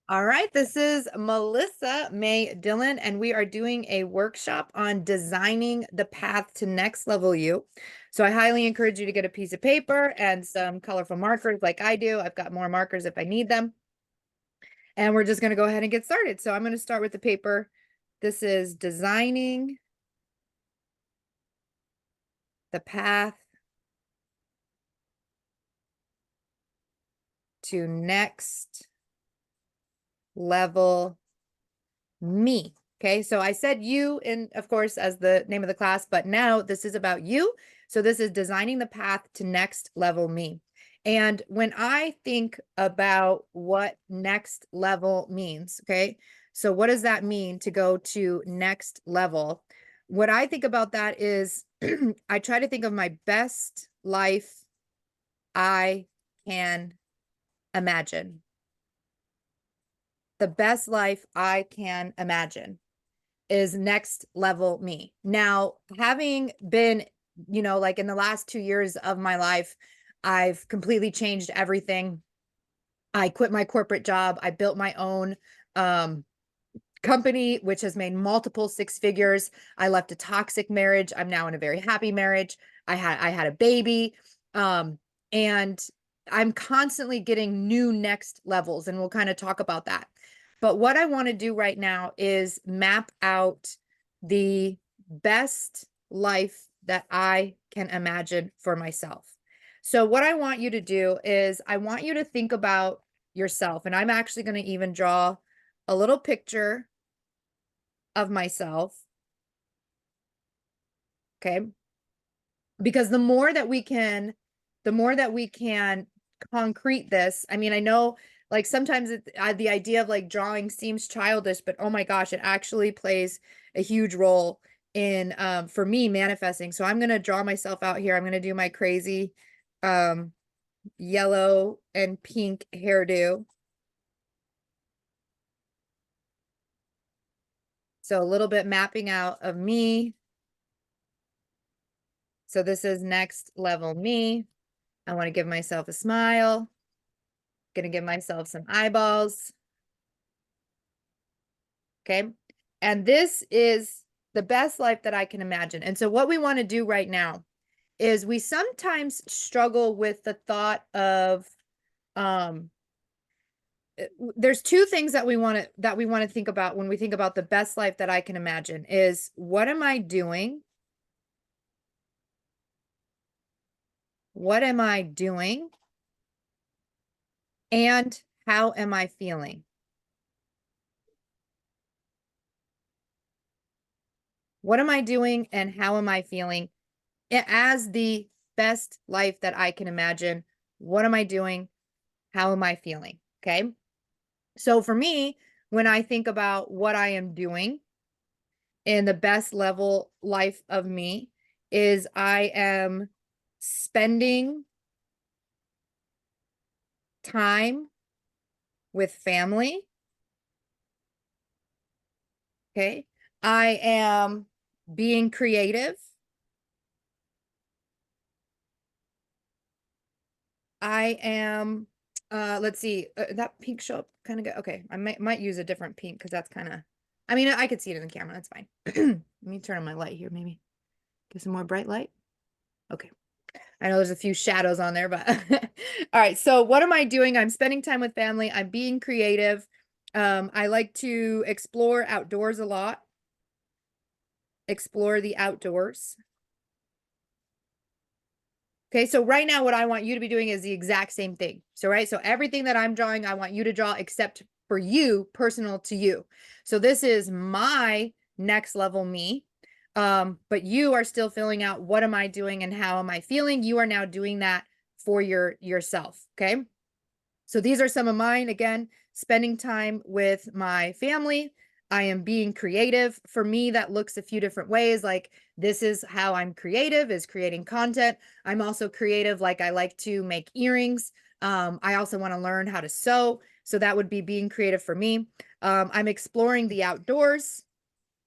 All right, this is Melissa Dillon, and we are doing a workshop on designing the path to next level you. So I highly encourage you to get a piece of paper and some colorful markers like I do. I've got more markers if I need them. And we're just going to go ahead and get started. So I'm going to start with the paper. This is designing the path to next level me. Okay, so I said you in, of course, as the name of the class, but now this is about you. So this is designing the path to next level me. And when I think about what next level means, okay, so what does that mean to go to next level? What I think about that is I try to think of my best life I can imagine. The best life I can imagine is next level me. Now, having been, like in the last 2 years of my life, I've completely changed everything. I quit my corporate job. I built my own company, which has made multiple six figures. I left a toxic marriage. I'm now in a very happy marriage. I had a baby. And I'm constantly getting new next levels, and we'll kind of talk about that. But what I want to do right now is map out the best life that I can imagine for myself. So what I want you to do is I want you to think about yourself, and I'm actually going to even draw a little picture of myself. Okay. Because the more that we can concrete this, I mean, I know like sometimes the idea of like drawing seems childish, but oh my gosh, it actually plays a huge role in, for me manifesting. So I'm going to draw myself out here. I'm going to do my crazy, yellow and pink hairdo. So a little bit mapping out of me. So this is next level me. I want to give myself a smile. Gonna give myself some eyeballs. Okay. And this is the best life that I can imagine. And so what we want to do right now is we sometimes struggle with the thought of, um, there's two things that we want to think about when we think about the best life that I can imagine is what am I doing? What am I doing? And how am I feeling? What am I doing and how am I feeling as the best life that I can imagine? What am I doing? How am I feeling? Okay. So for me, when I think about what I am doing in the best level life of me, is I am spending time with family. Okay. I am being creative. I am, let's see, that pink show up kind of good. Okay, I might use a different pink because that's kind of, I mean, I could see it in the camera. That's fine. Let me turn on my light here, maybe. Get some more bright light. Okay. I know there's a few shadows on there, but all right. So what am I doing? I'm spending time with family. I'm being creative. I like to explore outdoors a lot. Explore the outdoors. Okay, so right now what I want you to be doing is the exact same thing. So, right, so everything that I'm drawing, I want you to draw except for you, personal to you. So this is my next level me. But you are still filling out what am I doing and how am I feeling? You are now doing that for yourself. Okay. So these are some of mine. Again, spending time with my family. I am being creative. For me, that looks a few different ways. Like this is how I'm creative, is creating content. I'm also creative. Like I like to make earrings. I also want to learn how to sew. So that would be being creative for me. I'm exploring the outdoors.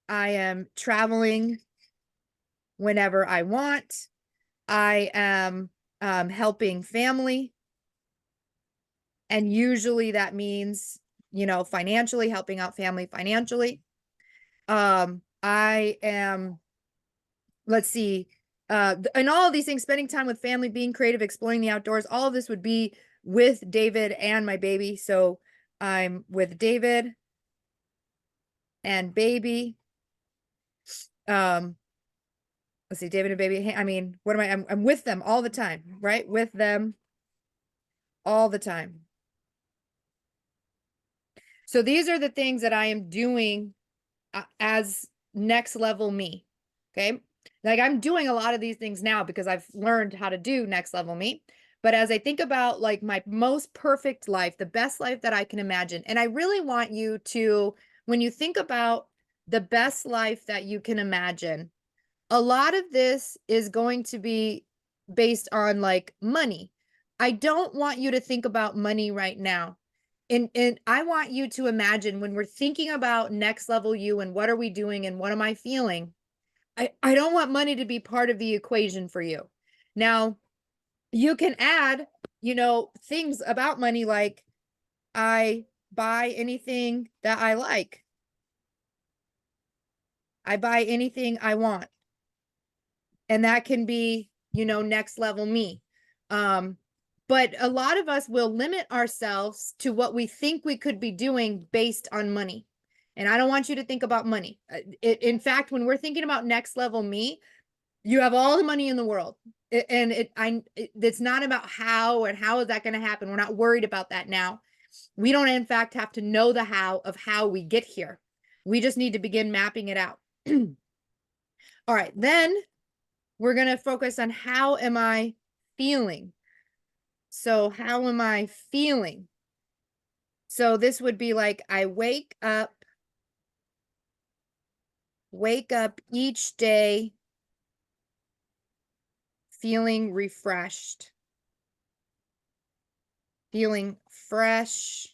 I am traveling whenever I want. I am helping family. And usually that means you know, financially, helping out family financially. I am, let's see, and all of these things, spending time with family, being creative, exploring the outdoors, all of this would be with David and my baby. So I'm with David and baby. Let's see, David and baby. I mean, what am I? I'm with them all the time, right? With them all the time. So these are the things that I am doing as next level me. Okay. Like I'm doing a lot of these things now because I've learned how to do next level me. But as I think about like my most perfect life, the best life that I can imagine, and I really want you to, when you think about the best life that you can imagine, a lot of this is going to be based on like money. I don't want you to think about money right now. And I want you to imagine when we're thinking about next level you and what are we doing and what am I feeling? I don't want money to be part of the equation for you. Now, you can add, you know, things about money like I buy anything that I like. I buy anything I want. And that can be, you know, next level me. But a lot of us will limit ourselves to what we think we could be doing based on money. And I don't want you to think about money. In fact, when we're thinking about next level me, you have all the money in the world. It's not about how and how is that going to happen. We're not worried about that now. We don't, in fact, have to know the how of how we get here. We just need to begin mapping it out. All right, then we're going to focus on how am I feeling? So how am I feeling? So this would be like, I wake up each day feeling refreshed, feeling fresh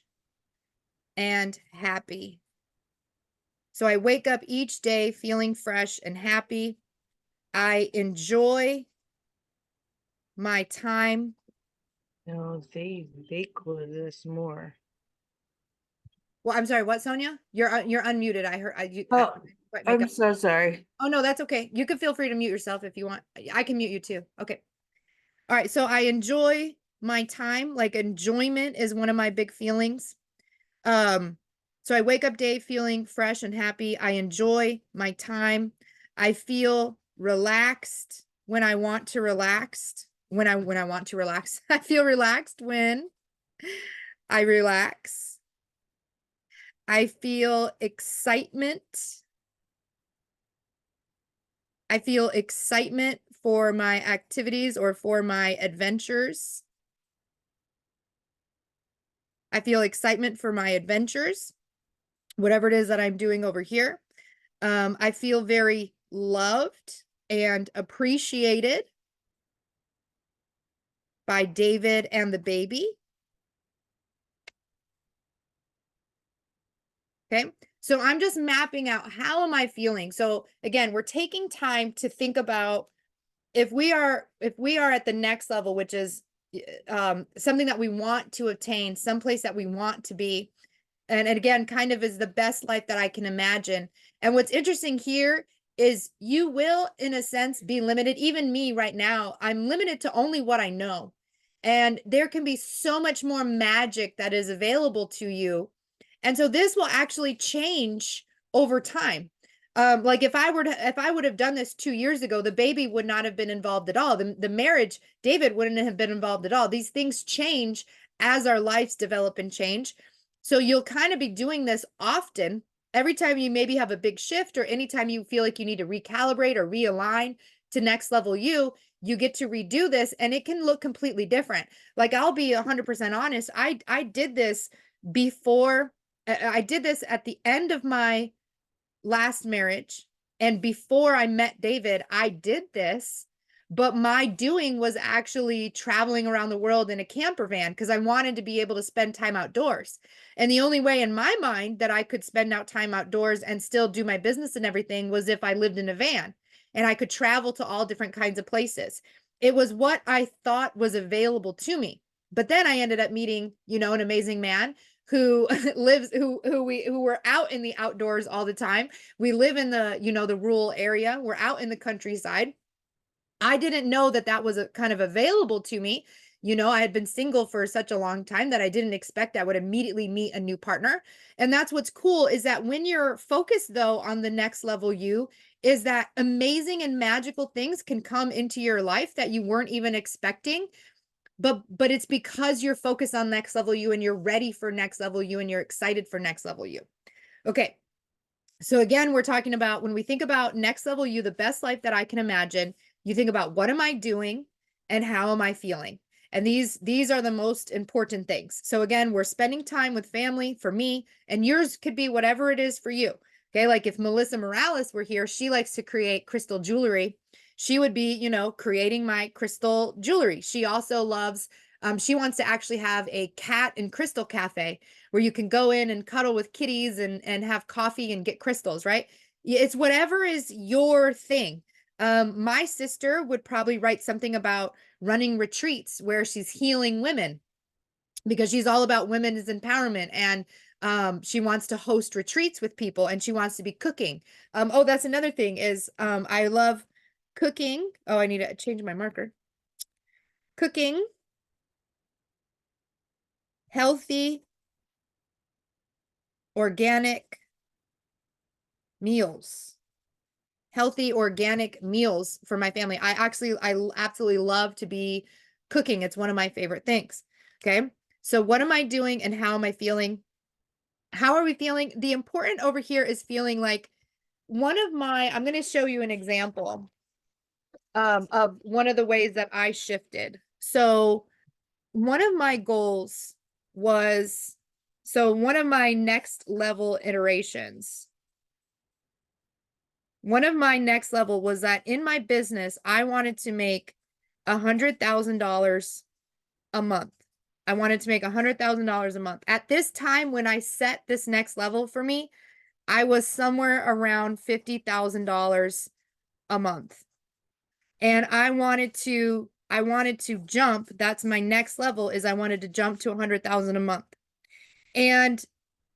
and happy. So I wake up each day feeling fresh and happy. I enjoy my time. No, they quoted this more. Well, I'm sorry, what, Sonia? You're unmuted. I heard Oh, quite make I'm up. so sorry. Oh no, that's okay. You can feel free to mute yourself if you want. I can mute you too. Okay. All right. So I enjoy my time. Like enjoyment is one of my big feelings. So I wake up day feeling fresh and happy. I enjoy my time. I feel relaxed when I want to relax. When I want to relax. I feel relaxed when I relax. I feel excitement. I feel excitement for my activities or for my adventures. I feel excitement for my adventures, whatever it is that I'm doing over here. I feel very loved and appreciated by David and the baby. Okay. So I'm just mapping out how am I feeling? So again, we're taking time to think about if we are at the next level, which is something that we want to attain, someplace that we want to be. And again, kind of is the best life that I can imagine. And what's interesting here is you will, in a sense, be limited. Even me right now, I'm limited to only what I know. And there can be so much more magic that is available to you. And so this will actually change over time. Like if I would have done this 2 years ago, the baby would not have been involved at all. The marriage, David wouldn't have been involved at all. These things change as our lives develop and change. So you'll kind of be doing this often. Every time you maybe have a big shift or anytime you feel like you need to recalibrate or realign to next level you get to redo this and it can look completely different. Like I'll be 100% honest. I did this before. I did this at the end of my last marriage. And before I met David, I did this, but my doing was actually traveling around the world in a camper van because I wanted to be able to spend time outdoors. And the only way in my mind that I could spend out time outdoors and still do my business and everything was if I lived in a van and I could travel to all different kinds of places. It was what I thought was available to me. But then I ended up meeting, you know, an amazing man who who were out in the outdoors all the time. We live in the, the rural area. We're out in the countryside. I didn't know that that was a kind of available to me. I had been single for such a long time that I didn't expect I would immediately meet a new partner. And that's what's cool is that when you're focused though on the next level you, is that amazing and magical things can come into your life that you weren't even expecting. But it's because you're focused on next level you and you're ready for next level you and you're excited for next level you. Okay. So again, we're talking about when we think about next level you, the best life that I can imagine, you think about what am I doing and how am I feeling? And these are the most important things. So again, we're spending time with family for me, and yours could be whatever it is for you. Okay, like if Melissa Morales were here, she likes to create crystal jewelry. She would be, creating my crystal jewelry. She also loves she wants to actually have a cat and crystal cafe where you can go in and cuddle with kitties and have coffee and get crystals, right? It's whatever is your thing. My sister would probably write something about running retreats where she's healing women because she's all about women's empowerment, and she wants to host retreats with people, and she wants to be cooking. Oh, that's another thing is I love cooking. Oh, I need to change my marker. Cooking healthy, organic meals. Healthy organic meals for my family. I absolutely love to be cooking. It's one of my favorite things. Okay. So what am I doing and how am I feeling? How are we feeling? The important over here is feeling like I'm going to show you an example of one of the ways that I shifted. So one of my goals was, one of my next level iterations. One of my next level was that in my business, I wanted to make $100,000 a month. I wanted to make $100,000 a month. At this time, when I set this next level for me, I was somewhere around $50,000 a month. And I wanted to jump. That's my next level is I wanted to jump to 100,000 a month. And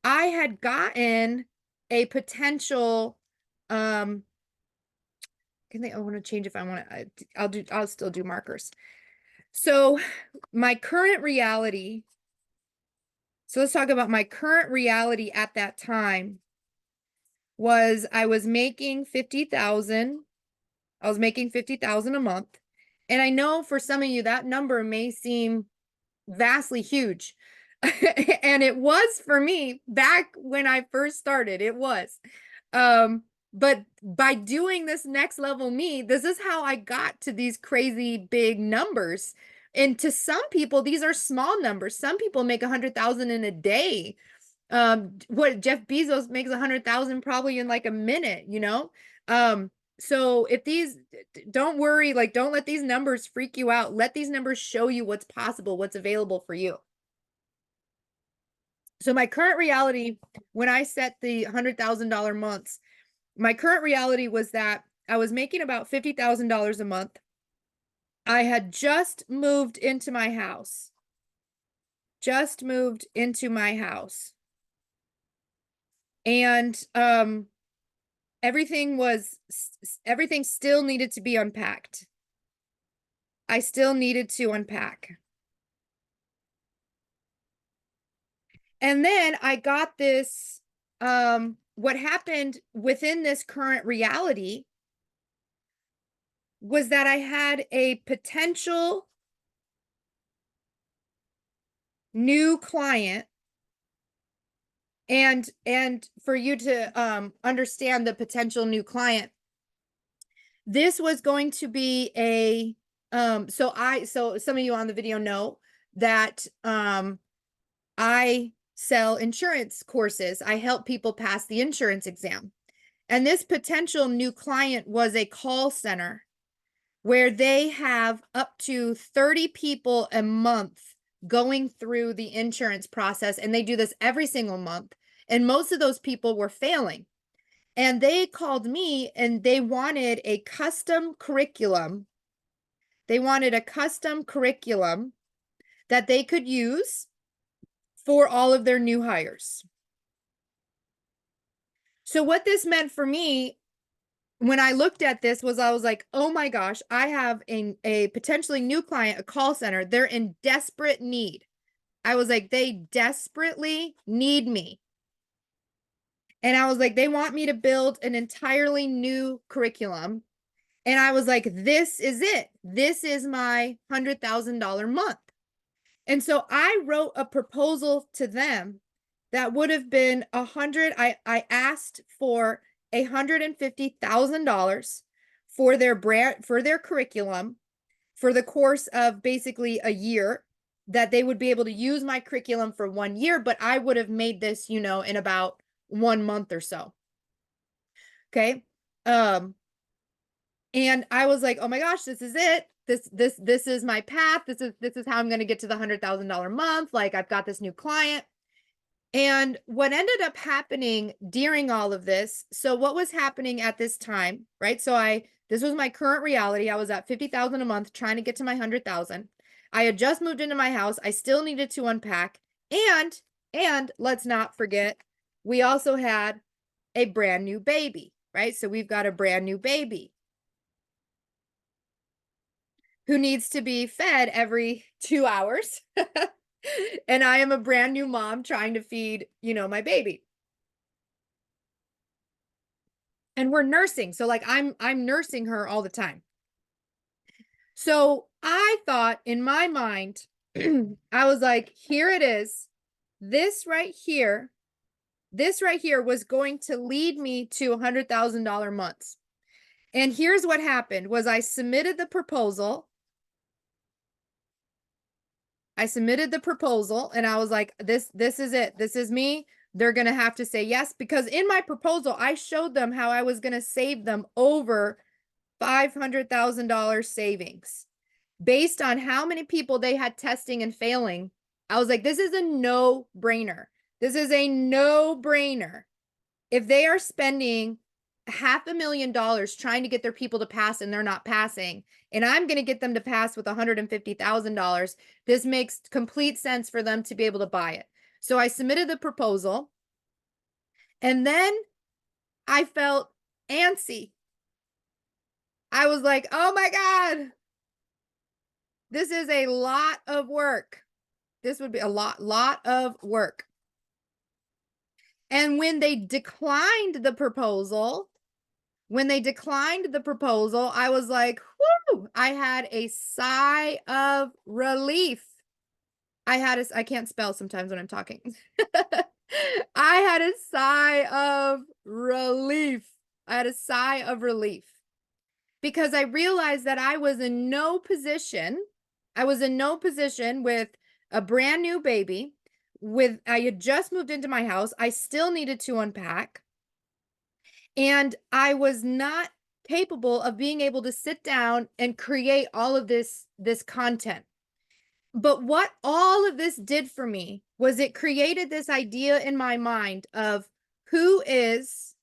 I had gotten a potential, I want to change if I want to, I'll still do markers. So my current reality. So let's talk about my current reality at that time was I was making 50,000. I was making 50,000 a month. And I know for some of you that number may seem vastly huge. And it was for me back when I first started. It was. But by doing this next level me, this is how I got to these crazy big numbers. And to some people, these are small numbers. Some people make 100,000 in a day. What Jeff Bezos makes 100,000 probably in like a minute, so if don't worry, like don't let these numbers freak you out. Let these numbers show you what's possible, what's available for you. So my current reality, when I set the $100,000 months, my current reality was that I was making about $50,000 a month. I had just moved into my house. And everything still needed to be unpacked. I still needed to unpack. And then I got this, what happened within this current reality was that I had a potential new client. And for you to understand the potential new client, this was going to be a so some of you on the video know that I sell insurance courses. I help people pass the insurance exam. And this potential new client was a call center where they have up to 30 people a month going through the insurance process. And they do this every single month. And most of those people were failing. And they called me and they wanted a custom curriculum. They wanted a custom curriculum that they could use for all of their new hires. So what this meant for me when I looked at this was I was like, oh my gosh, I have a potentially new client, a call center. They're in desperate need. I was like, they desperately need me. And I was like, they want me to build an entirely new curriculum. And I was like, this is it. This is my $100,000 month. And so I wrote a proposal to them that would have been I asked for $150,000 for their curriculum for the course of basically a year, that they would be able to use my curriculum for 1 year, but I would have made this, in about 1 month or so. Okay. And I was like, oh my gosh, this is it. This is my path. This is how I'm going to get to the $100,000 month. Like, I've got this new client. And what ended up happening during all of this, so what was happening at this time, right? So this was my current reality. I was at 50,000 a month trying to get to my 100,000. I had just moved into my house. I still needed to unpack. And let's not forget, we also had a brand new baby, right? So we've got a brand new baby who needs to be fed every 2 hours. And I am a brand new mom trying to feed, my baby. And we're nursing. So like I'm nursing her all the time. So I thought in my mind, I was like, here it is. This right here was going to lead me to $100,000 months. And here's what happened was I submitted the proposal. And I was like, this is it. This is me. They're going to have to say yes, because in my proposal, I showed them how I was going to save them over $500,000 savings based on how many people they had testing and failing. I was like, this is a no-brainer. This is a no-brainer. If they are spending $500,000 trying to get their people to pass and they're not passing, and I'm going to get them to pass with $150,000, this makes complete sense for them to be able to buy it. So I submitted the proposal, and then I felt antsy. I was like, oh my God, this is a lot of work. This would be a lot of work. And when they declined the proposal, I was like, whoo, I had a sigh of relief. I can't spell sometimes when I'm talking. I had a sigh of relief. Because I realized that I was in no position with a brand new baby. I had just moved into my house. I still needed to unpack. And I was not capable of being able to sit down and create all of this content. But what all of this did for me was it created this idea in my mind of who is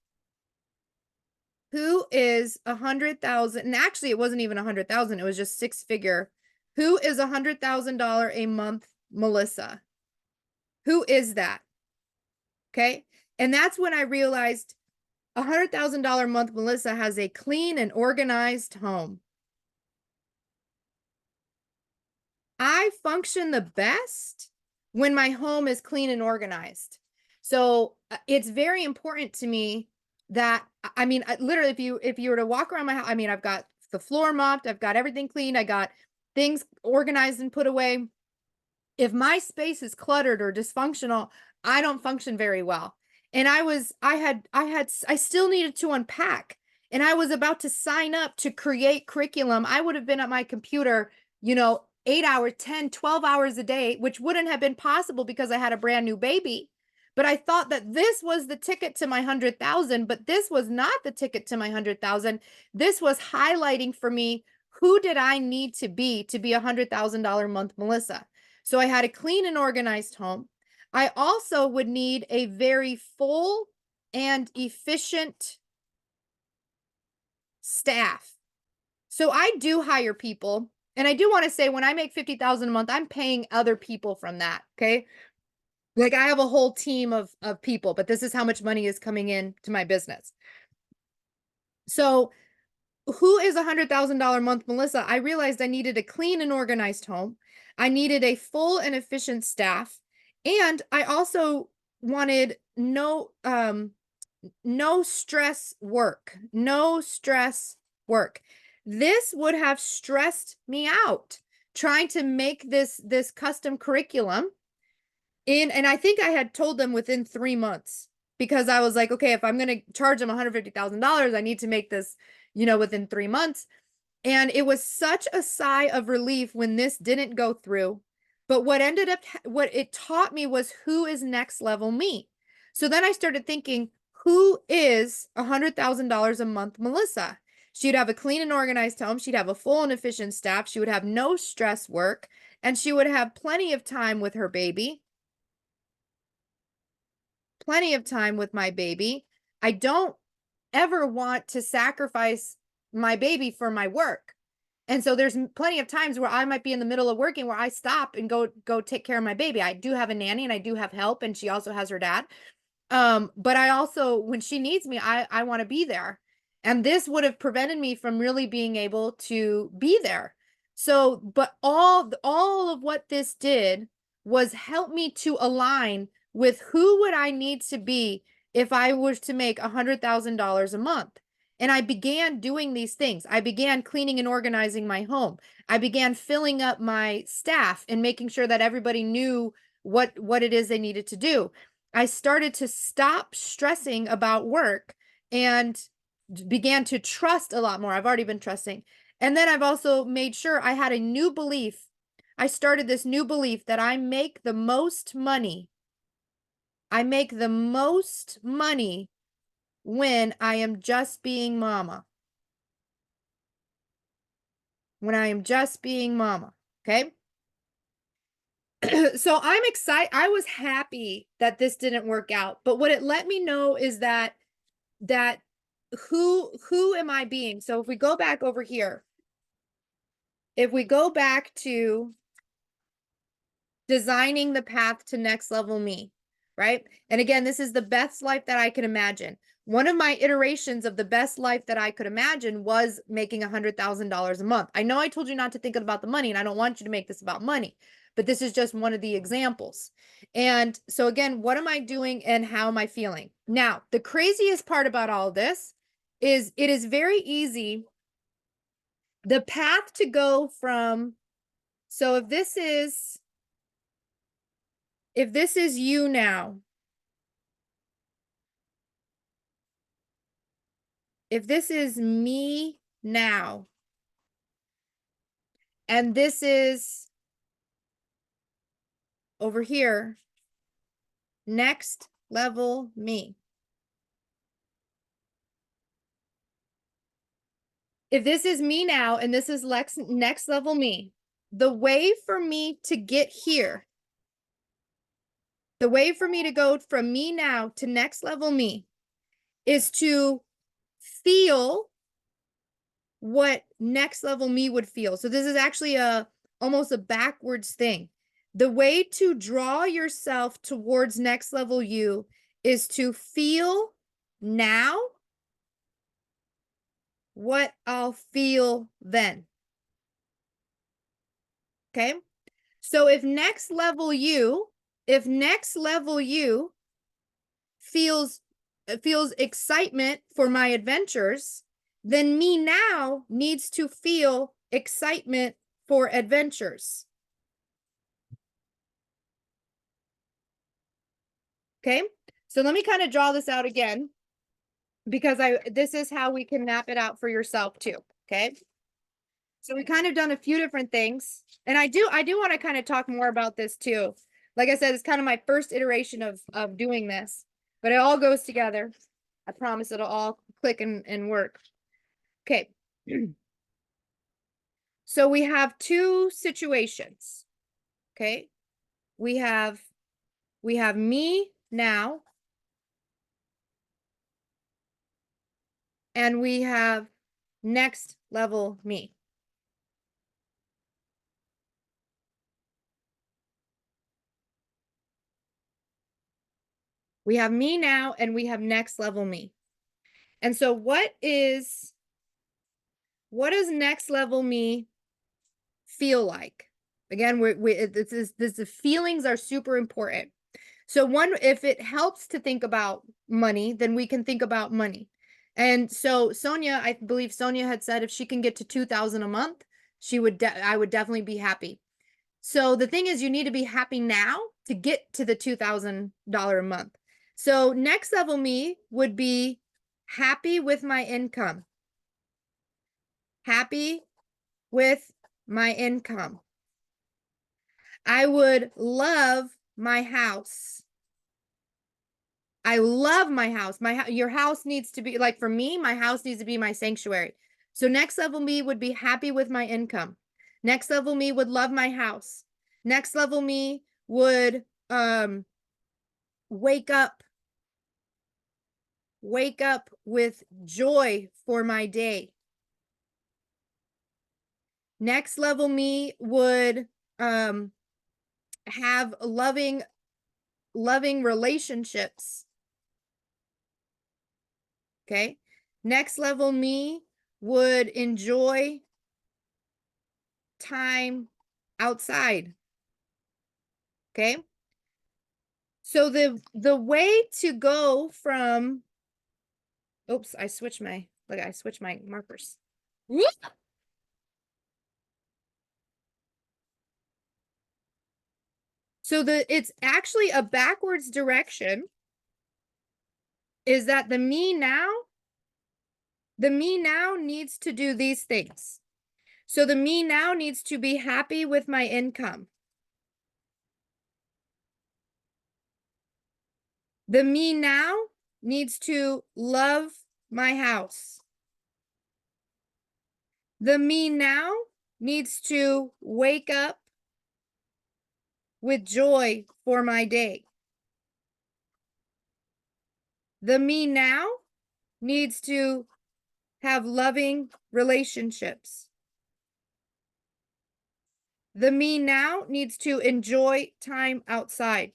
100,000. And actually, it wasn't even 100,000. It was just 6-figure. Who is $100,000 a month, Melissa? Who is that? Okay. And that's when I realized $100,000 a month Melissa has a clean and organized home. I function the best when my home is clean and organized. So it's very important to me that, I mean, literally, if you were to walk around my house, I mean, I've got the floor mopped, I've got everything clean, I got things organized and put away. If my space is cluttered or dysfunctional, I don't function very well. And I still needed to unpack, and I was about to sign up to create curriculum. I would have been at my computer, 8 hours, 10, 12 hours a day, which wouldn't have been possible because I had a brand new baby. But I thought that this was the ticket to my 100,000, but this was not the ticket to my 100,000. This was highlighting for me, who did I need to be $100,000 a month Melissa? So I had a clean and organized home. I also would need a very full and efficient staff. So I do hire people. And I do want to say, when I make $50,000 a month, I'm paying other people from that. Okay. Like I have a whole team of people, but this is how much money is coming in to my business. So who is $100,000 month Melissa? I realized I needed a clean and organized home. I needed a full and efficient staff. And I also wanted no stress work. No stress work. This would have stressed me out trying to make this custom curriculum and I think I had told them within 3 months because I was like, okay, if I'm going to charge them $150,000, I need to make this, within 3 months. And it was such a sigh of relief when this didn't go through. But what it taught me was who is next level me. So then I started thinking, who is $100,000 a month Melissa? She'd have a clean and organized home. She'd have a full and efficient staff. She would have no stress work, and she would have plenty of time with her baby. Plenty of time with my baby. I don't ever want to sacrifice my baby for my work. And so there's plenty of times where I might be in the middle of working where I stop and go take care of my baby. I do have a nanny and I do have help, and she also has her dad. But I also, when she needs me, I want to be there. And this would have prevented me from really being able to be there. So, but all of what this did was help me to align with who would I need to be if I was to make $100,000 a month. And I began doing these things. I began cleaning and organizing my home. I began filling up my staff and making sure that everybody knew what it is they needed to do. I started to stop stressing about work and began to trust a lot more. I've already been trusting. And then I've also made sure I had a new belief. I started this new belief that I make the most money. I make the most money when I am just being mama. When I am just being mama. Okay. So I'm excited. I was happy that this didn't work out. But what it let me know is that who am I being? So if we go back over here, if we go back to designing the path to next level me, right? And again, this is the best life that I can imagine. One of my iterations of the best life that I could imagine was making $100,000 a month. I know I told you not to think about the money, and I don't want you to make this about money, but this is just one of the examples. And so again, what am I doing and how am I feeling? Now, the craziest part about all this is it is very easy. The path to go from, so if this is you now, if this is me now, and this is over here, next level me. If this is me now and this is next level me, the way for me to get here, the way for me to go from me now to next level me is to feel what next level me would feel. So this is actually almost a backwards thing. The way to draw yourself towards next level you is to feel now what I'll feel then. Okay? So if next level you feels excitement for my adventures, then me now needs to feel excitement for adventures. Okay? So let me kind of draw this out again because this is how we can map it out for yourself too. Okay? So we kind of done a few different things. And I do want to kind of talk more about this too. Like I said, it's kind of my first iteration of doing this, but it all goes together. I promise it'll all click and work. Okay. So we have two situations. Okay. We have me now, and we have next level me. We have me now and we have next level me. And so what does next level me feel like? Again, the feelings are super important. So if it helps to think about money, then we can think about money. And so Sonia, I believe Sonia had said if she can get to 2,000 a month, I would definitely be happy. So the thing is, you need to be happy now to get to the $2,000 a month. So next level me would be happy with my income. Happy with my income. I would love my house. I love my house. Your house needs to be, like, for me, my house needs to be my sanctuary. So next level me would be happy with my income. Next level me would love my house. Next level me would wake up with joy for my day. Next level me would have loving relationships. Okay. Next level me would enjoy time outside. Okay. So the way to go from, oops, I switched my markers. Whoop. So it's actually a backwards direction, is that the me now needs to do these things. So the me now needs to be happy with my income. The me now needs to love my house. The me now needs to wake up with joy for my day. The me now needs to have loving relationships. The me now needs to enjoy time outside.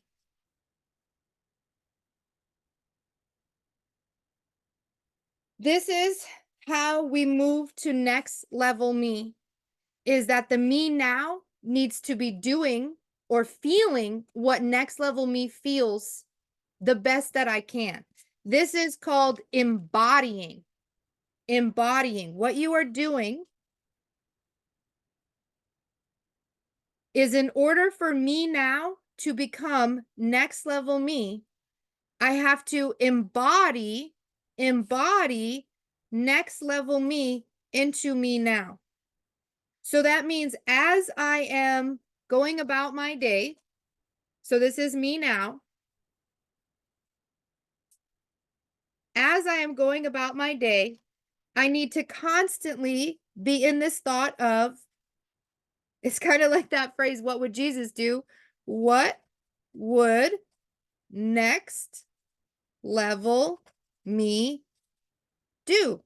This is how we move to next level me, is that the me now needs to be doing or feeling what next level me feels the best that I can. This is called embodying. Embodying. What you are doing is, in order for me now to become next level me, I have to embody next level me into me now. So that means as I am going about my day, so this is me now. As I am going about my day, I need to constantly be in this thought of, it's kind of like that phrase, what would Jesus do? What would next level me do?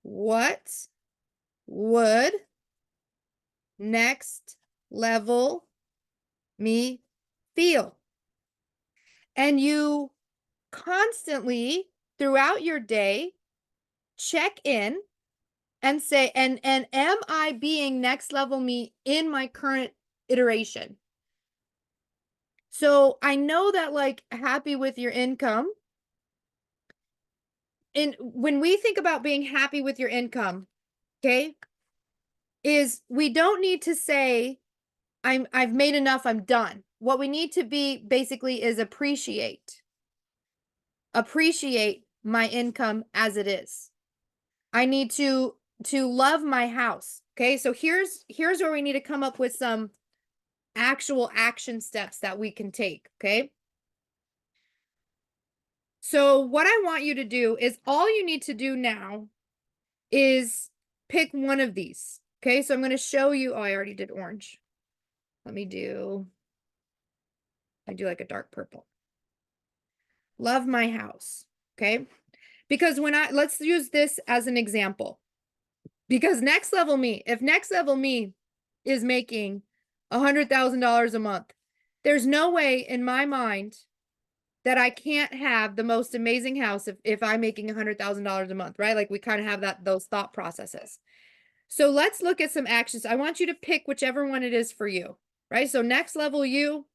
What would next level me feel? And you constantly throughout your day check in and say, and am I being next level me in my current iteration? So I know that, like, happy with your income, and when we think about being happy with your income, okay, is we don't need to say I've made enough, I'm done. What we need to be basically is appreciate my income as it is. I need to love my house. Okay? So here's where we need to come up with some actual action steps that we can take, okay? So what I want you to do is, all you need to do now is pick one of these. Okay? So I'm going to show you. Oh, I already did orange. I do like a dark purple. Love my house. Okay? Because let's use this as an example. Because next level me, if next level me is making $100,000 a month, there's no way in my mind that I can't have the most amazing house if I'm making $100,000 a month, right? Like we kind of have those thought processes. So let's look at some actions. I want you to pick whichever one it is for you, right? So next level you,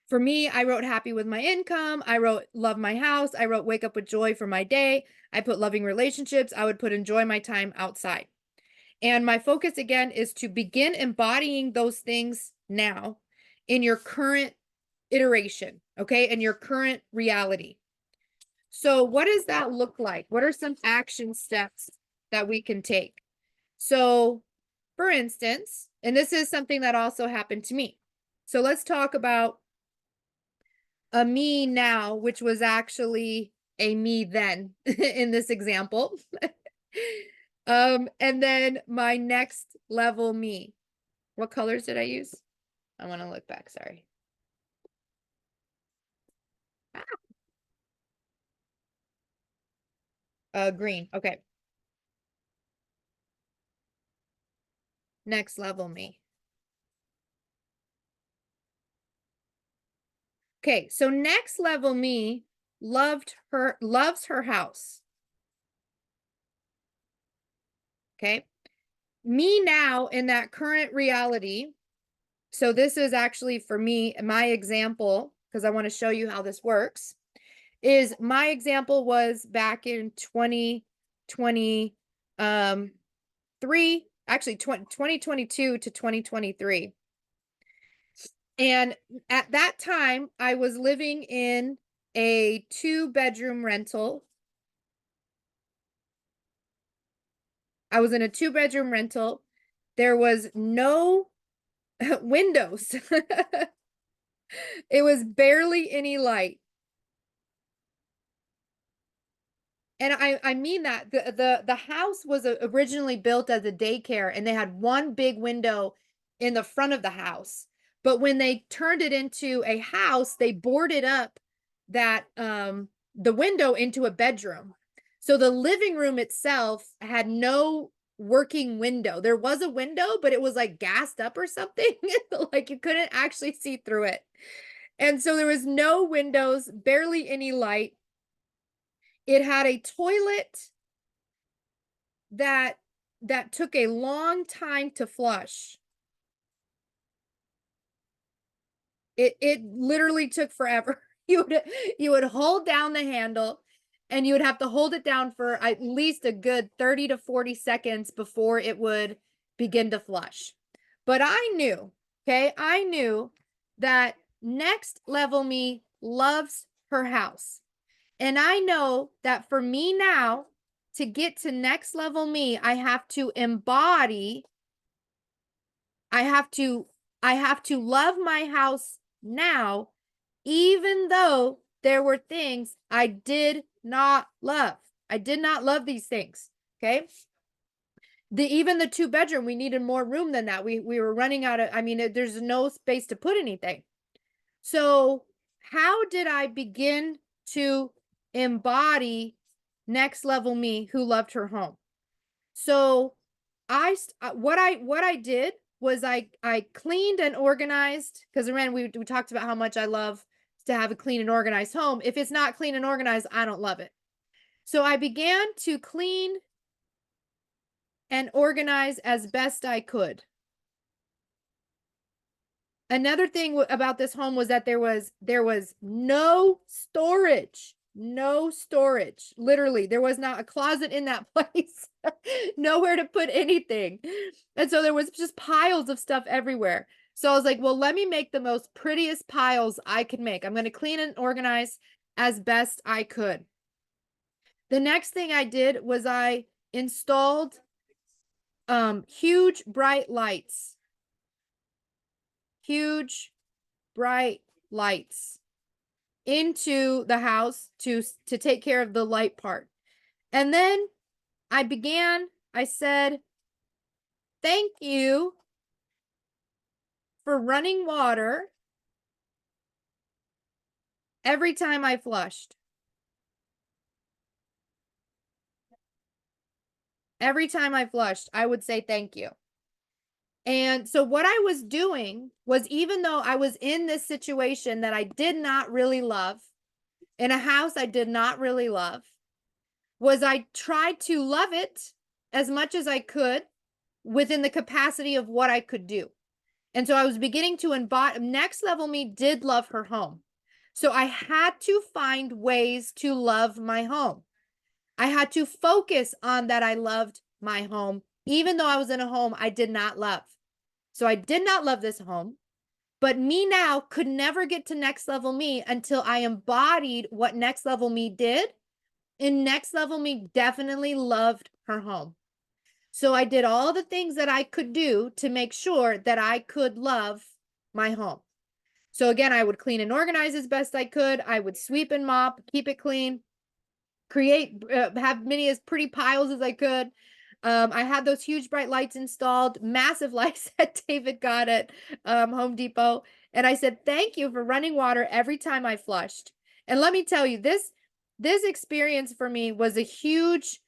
for me, I wrote happy with my income. I wrote love my house. I wrote wake up with joy for my day. I put loving relationships. I would put enjoy my time outside. And my focus again is to begin embodying those things now in your current iteration, okay? In your current reality. So what does that look like? What are some action steps that we can take? So for instance, and this is something that also happened to me. So let's talk about a me now, which was actually a me then in this example. And then my next level me. What colors did I use? I want to look back, sorry. Green. Okay. Next level me. Okay, so next level me loves her house. Okay. Me now in that current reality. So this is actually for me, my example, because I want to show you how this works, is my example was back in 2023, actually 2022 to 2023. And at that time, I was living in a 2-bedroom rental. I was in a 2-bedroom rental. There was no windows. It was barely any light. And I mean that the house was originally built as a daycare, and they had one big window in the front of the house. But when they turned it into a house, they boarded up that the window into a bedroom. So the living room itself had no working window. There was a window, but it was like gassed up or something. Like you couldn't actually see through it. And so there was no windows, barely any light. It had a toilet that took a long time to flush. It literally took forever. You would hold down the handle, and you would have to hold it down for at least a good 30 to 40 seconds before it would begin to flush. But I knew, okay, I knew that next level me loves her house. And I know that for me now, to get to next level me, I have to embody, I have to love my house now, even though there were things I did not love. I did not love these things. Okay. Even the 2-bedroom, we needed more room than that. We were running out of, I mean, there's no space to put anything. So how did I begin to embody next level me who loved her home? So what I did was I cleaned and organized, because again we talked about how much I love to have a clean and organized home. If it's not clean and organized, I don't love it. So I began to clean and organize as best I could. Another thing about this home was that there was no storage. No storage. Literally, there was not a closet in that place. Nowhere to put anything. And so there was just piles of stuff everywhere. So I was like, well, let me make the most prettiest piles I can make. I'm going to clean and organize as best I could. The next thing I did was I installed huge bright lights. Huge bright lights into the house to take care of the light part. And then I said, thank you for running water every time I flushed. Every time I flushed, I would say thank you. And so what I was doing was, even though I was in this situation that I did not really love, in a house I did not really love, was I tried to love it as much as I could within the capacity of what I could do. And so I was beginning to embody. Next level me did love her home. So I had to find ways to love my home. I had to focus on that I loved my home, even though I was in a home I did not love. So I did not love this home, but me now could never get to next level me until I embodied what next level me did. And next level me definitely loved her home. So I did all the things that I could do to make sure that I could love my home. So again, I would clean and organize as best I could. I would sweep and mop, keep it clean, create, have many as pretty piles as I could. I had those huge bright lights installed, massive lights that David got at Home Depot. And I said, thank you for running water every time I flushed. And let me tell you, this experience for me was a huge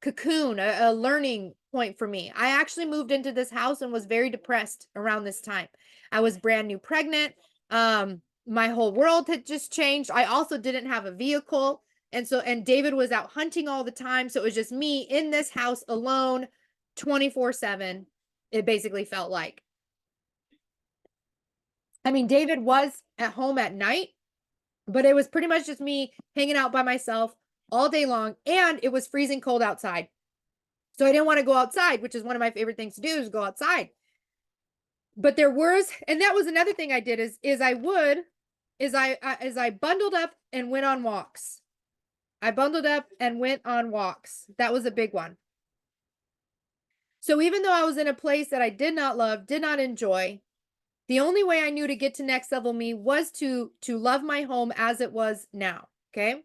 cocoon, a learning point for me. I actually moved into this house and was very depressed around this time. I was brand new pregnant. My whole world had just changed. I also didn't have a vehicle. And David was out hunting all the time. So it was just me in this house alone, 24/7. It basically felt like. I mean, David was at home at night, but it was pretty much just me hanging out by myself all day long. And it was freezing cold outside. So I didn't want to go outside, which is one of my favorite things to do, is go outside. But there was, and that was another thing I did is I bundled up and went on walks. I bundled up and went on walks. That was a big one. So even though I was in a place that I did not love, did not enjoy, the only way I knew to get to next level me was to love my home as it was now. Okay.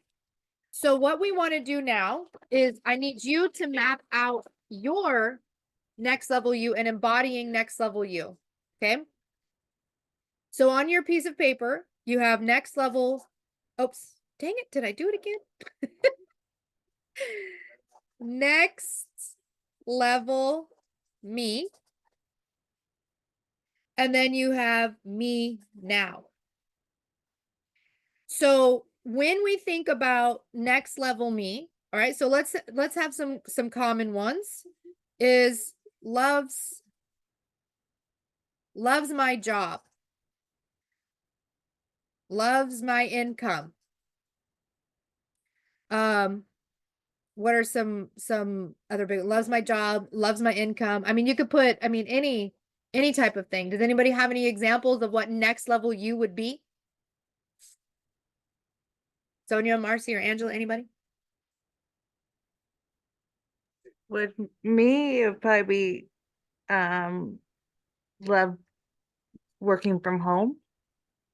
So what we want to do now is I need you to map out your next level you and embodying next level you. Okay. So on your piece of paper, you have next level. Oops, dang it. Did I do it again? Next level me. And then you have me now. So when we think about next level me, all right, so let's have some common ones. Is loves my job, loves my income. What are some other big, loves my job, loves my income? I mean, you could put, I mean, any type of thing. Does anybody have any examples of what next level you would be? Sonia, Marcy, or Angela, anybody? With me, it'd probably be love working from home.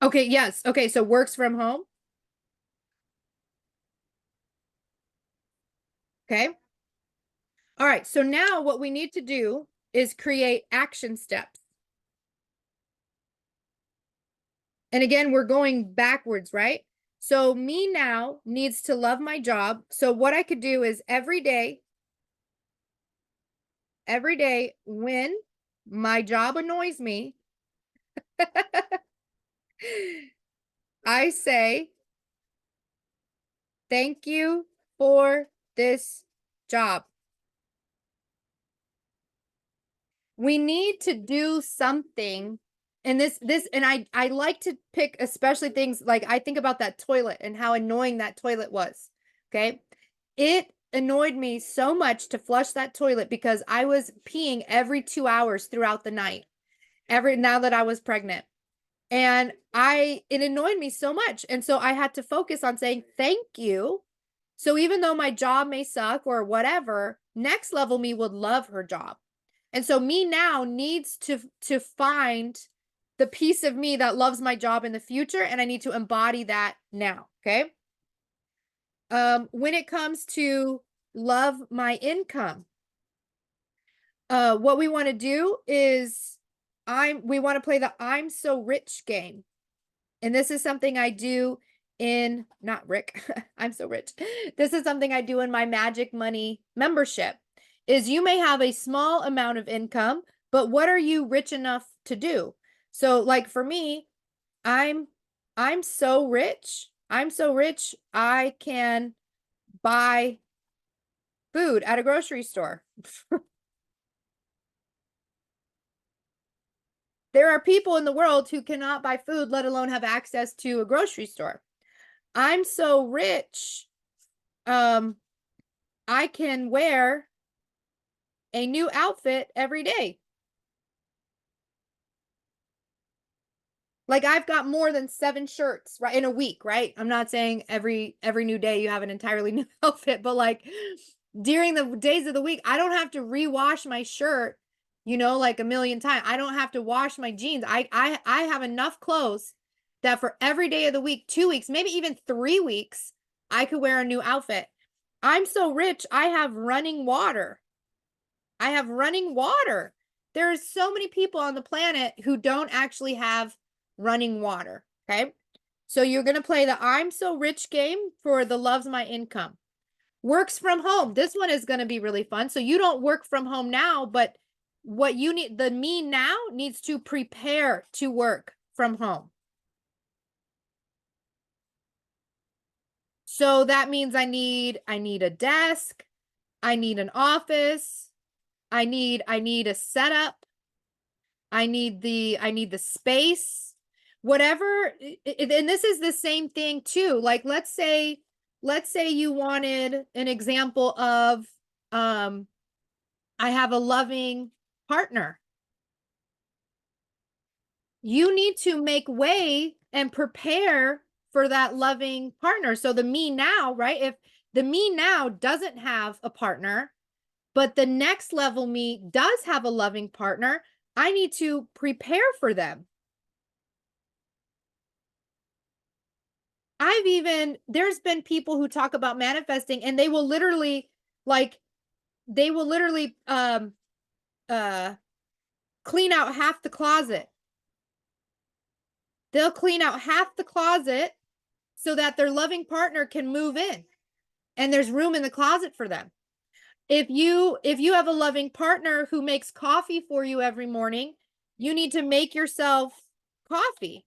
Okay, yes. Okay, so works from home. Okay. All right, so now what we need to do is create action steps. And again, we're going backwards, right? So me now needs to love my job. So what I could do is every day when my job annoys me, I say, thank you for this job. We need to do something. And I like to pick especially things like, I think about that toilet and how annoying that toilet was. Okay. It annoyed me so much to flush that toilet because I was peeing every 2 hours throughout the night, now that I was pregnant. And it annoyed me so much. And so I had to focus on saying, thank you. So even though my job may suck or whatever, next level me would love her job. And so me now needs to find the piece of me that loves my job in the future. And I need to embody that now. Okay. When it comes to love my income, what we want to do is we want to play the I'm so rich game. And this is something I do in, not Rick, I'm so rich. This is something I do in my Magic Money membership. is you may have a small amount of income, but what are you rich enough to do? So like for me, I'm I'm so rich. I'm so rich I can buy food at a grocery store. There are people in the world who cannot buy food, let alone have access to a grocery store. I'm so rich, I can wear a new outfit every day. Like I've got more than 7 shirts, right, in a week, right? I'm not saying every new day you have an entirely new outfit, but like during the days of the week, I don't have to rewash my shirt, like a million times. I don't have to wash my jeans. I have enough clothes that for every day of the week, 2 weeks, maybe even 3 weeks, I could wear a new outfit. I'm so rich, I have running water. I have running water. There's so many people on the planet who don't actually have running water. Okay. So you're going to play the I'm so rich game for the loves my income. Works from home. This one is going to be really fun. So you don't work from home now, but what you need, the me now needs to prepare to work from home. So that means I need a desk. I need an office. I need a setup. I need the space, whatever. And this is the same thing too. Like, let's say you wanted an example of, I have a loving partner. You need to make way and prepare for that loving partner. So the me now, right? If the me now doesn't have a partner, but the next level me does have a loving partner, I need to prepare for them. There's been people who talk about manifesting and they will literally like, they will literally, uh, clean out half the closet. They'll clean out half the closet so that their loving partner can move in and there's room in the closet for them. If you have a loving partner who makes coffee for you every morning, you need to coffee.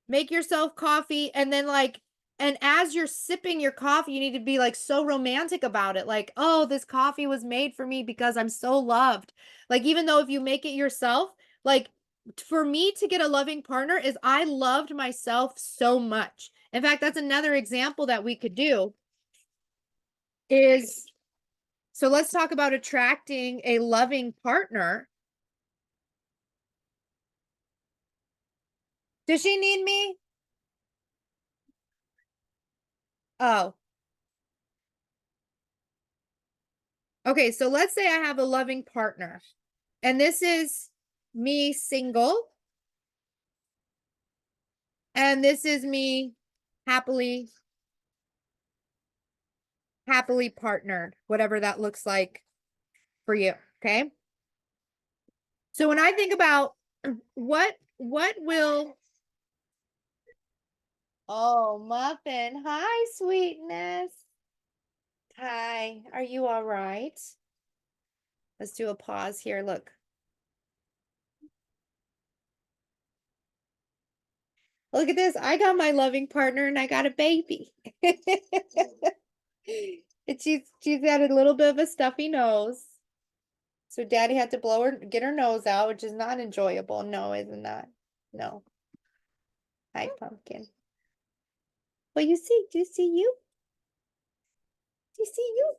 Make yourself coffee and then and as you're sipping your coffee, you need to be like so romantic about it. Like, oh, this coffee was made for me because I'm so loved. Like, even though if you make it yourself, like for me to get a loving partner is I loved myself so much. In fact, that's another example that we could do is, so let's talk about attracting a loving partner. Does she need me? Oh, okay. So let's say I have a loving partner and this is me single and this is me happily partnered, whatever that looks like for you. Okay. So when I think about what will, oh, Muffin, hi, sweetness. Hi, are you all right? Let's do a pause here. Look. Look at this. I got my loving partner and I got a baby. And she's got a little bit of a stuffy nose. So daddy had to get her nose out, which is not enjoyable. No, isn't that? No. Hi, pumpkin. Well, do you see you? Do you see you?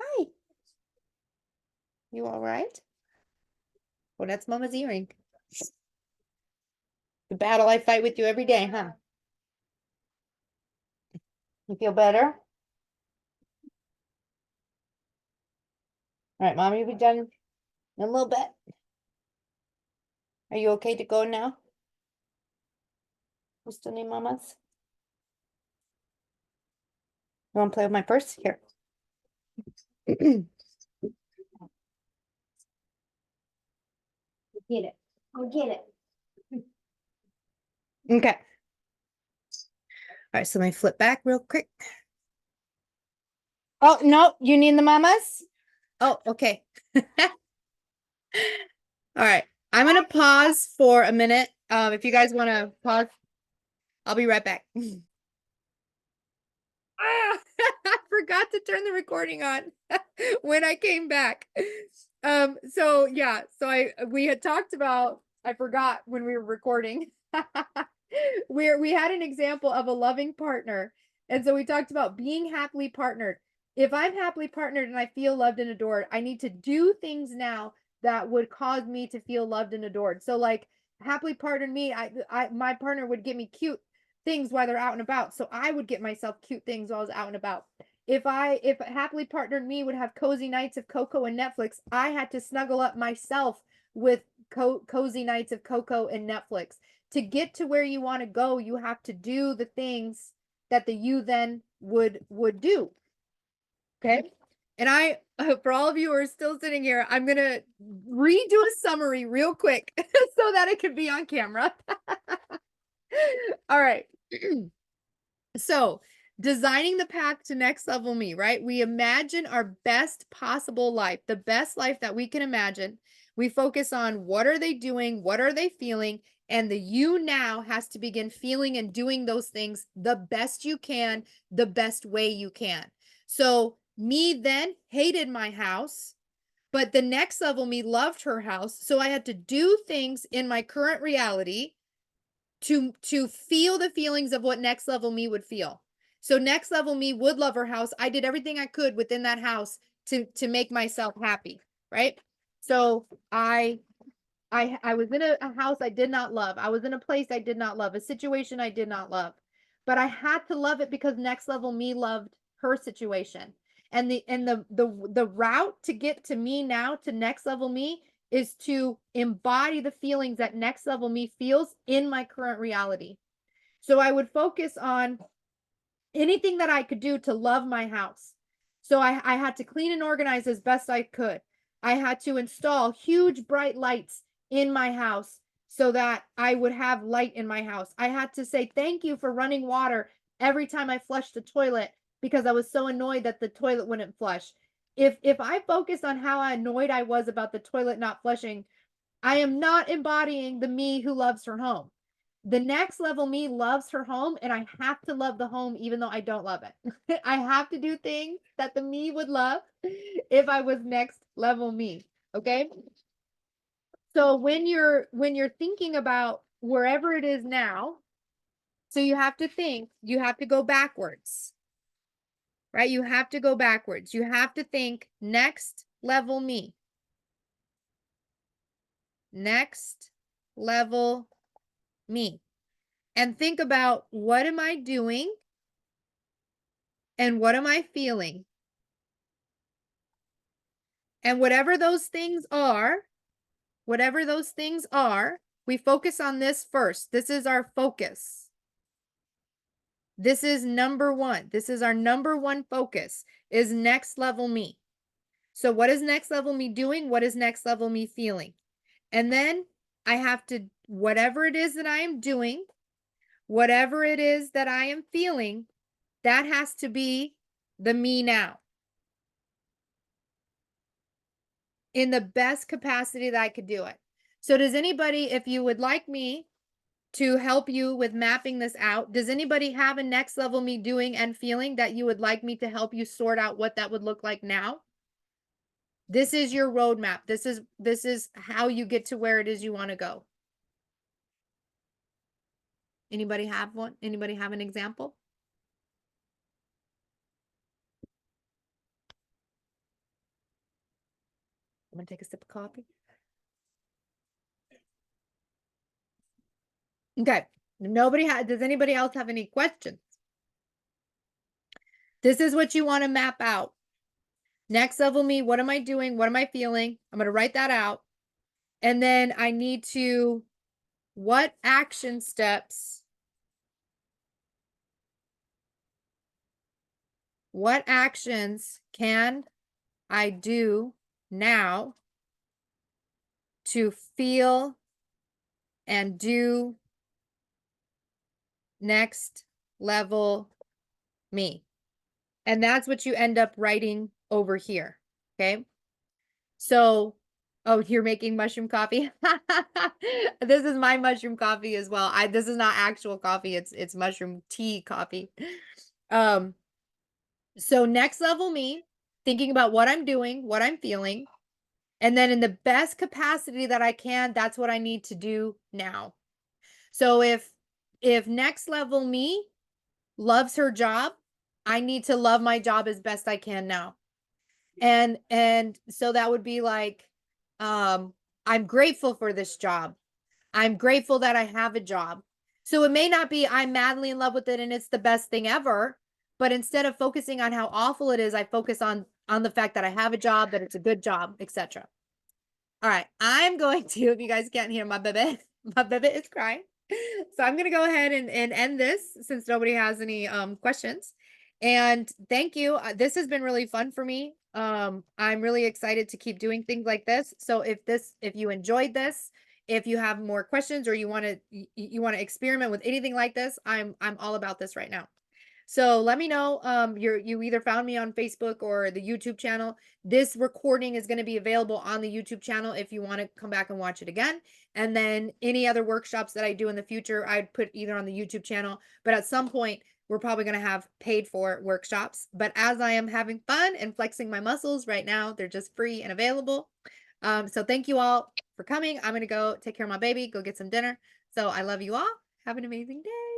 Hi. You all right? Well, that's Mama's earring. The battle I fight with you every day, huh? You feel better? All right, Mom, you'll be done in a little bit. Are you okay to go now? We still need Mama's? You want to play with my purse? Here. Get it. Go get it. Okay. All right, so let me flip back real quick. Oh, no, you need the mamas? Oh, okay. All right. I'm going to pause for a minute. If you guys want to pause, I'll be right back. Ah, I forgot to turn the recording on when I came back. So yeah, we had talked about, I forgot when we were recording. We had an example of a loving partner. And so we talked about being happily partnered. If I'm happily partnered and I feel loved and adored, I need to do things now that would cause me to feel loved and adored. So like happily partnered me, my partner would get me cute things while they're out and about. So I would get myself cute things while I was out and about. If happily partnered me would have cozy nights of cocoa and Netflix, I had to snuggle up myself with cozy nights of cocoa and Netflix. To get to where you want to go, you have to do the things that the you then would do. Okay. And for all of you who are still sitting here, I'm going to redo a summary real quick so that it can be on camera. All right. So, designing the path to next level me, right? We imagine our best possible life, the best life that we can imagine. We focus on what are they doing? What are they feeling? And the you now has to begin feeling and doing those things the best you can, the best way you can. So, me then hated my house, but the next level me loved her house. So, I had to do things in my current reality to feel the feelings of what next level me would feel. So next level me would love her house. I did everything I could within that house to make myself happy, right? So I was in a house I did not love. I was in a place I did not love, a situation I did not love. But I had to love it because next level me loved her situation. And the route to get to me now to next level me is to embody the feelings that next level me feels in my current reality. So I would focus on anything that I could do to love my house. So I had to clean and organize as best I could. I had to install huge bright lights in my house so that I would have light in my house. I had to say thank you for running water every time I flushed the toilet because I was so annoyed that the toilet wouldn't flush. If I focused on how annoyed I was about the toilet not flushing, I am not embodying the me who loves her home. The next level me loves her home, and I have to love the home even though I don't love it. I have to do things that the me would love if I was next level me. Okay. So when you're thinking about wherever it is now, so you have to think, you have to go backwards, right? You have to go backwards. You have to think next level me. Next level me. And think about what am I doing and what am I feeling? And whatever those things are, we focus on this first. This is our focus. This is number one. This is our number one focus is next level me. So what is next level me doing? What is next level me feeling? And then I have to, whatever it is that I am doing, whatever it is that I am feeling, that has to be the me now. In the best capacity that I could do it. So does anybody, if you would like me to help you with mapping this out, does anybody have a next level me doing and feeling that you would like me to help you sort out what that would look like now? This is your roadmap. This is how you get to where it is you want to go. Anybody have one? Anybody have an example? I'm gonna take a sip of coffee. Okay. Does anybody else have any questions? This is what you want to map out. Next level me, what am I doing? What am I feeling? I'm going to write that out. And then I need to, what action steps, what actions can I do now to feel and do next level me? And that's what you end up writing over here. Okay. So, oh, you're making mushroom coffee. This is my mushroom coffee as well. This is not actual coffee. It's mushroom tea coffee. Um, so next level me, thinking about what I'm doing, what I'm feeling, and then in the best capacity that I can, that's what I need to do now. So if next level me loves her job, I need to love my job as best I can now. And so that would be like, um, I'm grateful for this job. I'm grateful that I have a job. So it may not be I'm madly in love with it and it's the best thing ever, but instead of focusing on how awful it is, I focus on the fact that I have a job, that it's a good job, etc. All right, I'm going to, if you guys can't hear my baby, my baby is crying. So I'm gonna go ahead and end this since nobody has any questions. And thank you. This has been really fun for me. I'm really excited to keep doing things like this. So if you enjoyed this, if you have more questions or you want to experiment with anything like this, I'm all about this right now. So let me know. You either found me on Facebook or the YouTube channel. This recording is going to be available on the YouTube channel if you want to come back and watch it again. And then any other workshops that I do in the future, I'd put either on the YouTube channel, but at some point we're probably going to have paid for workshops. But as I am having fun and flexing my muscles right now, they're just free and available. So thank you all for coming. I'm going to go take care of my baby, go get some dinner. So I love you all. Have an amazing day.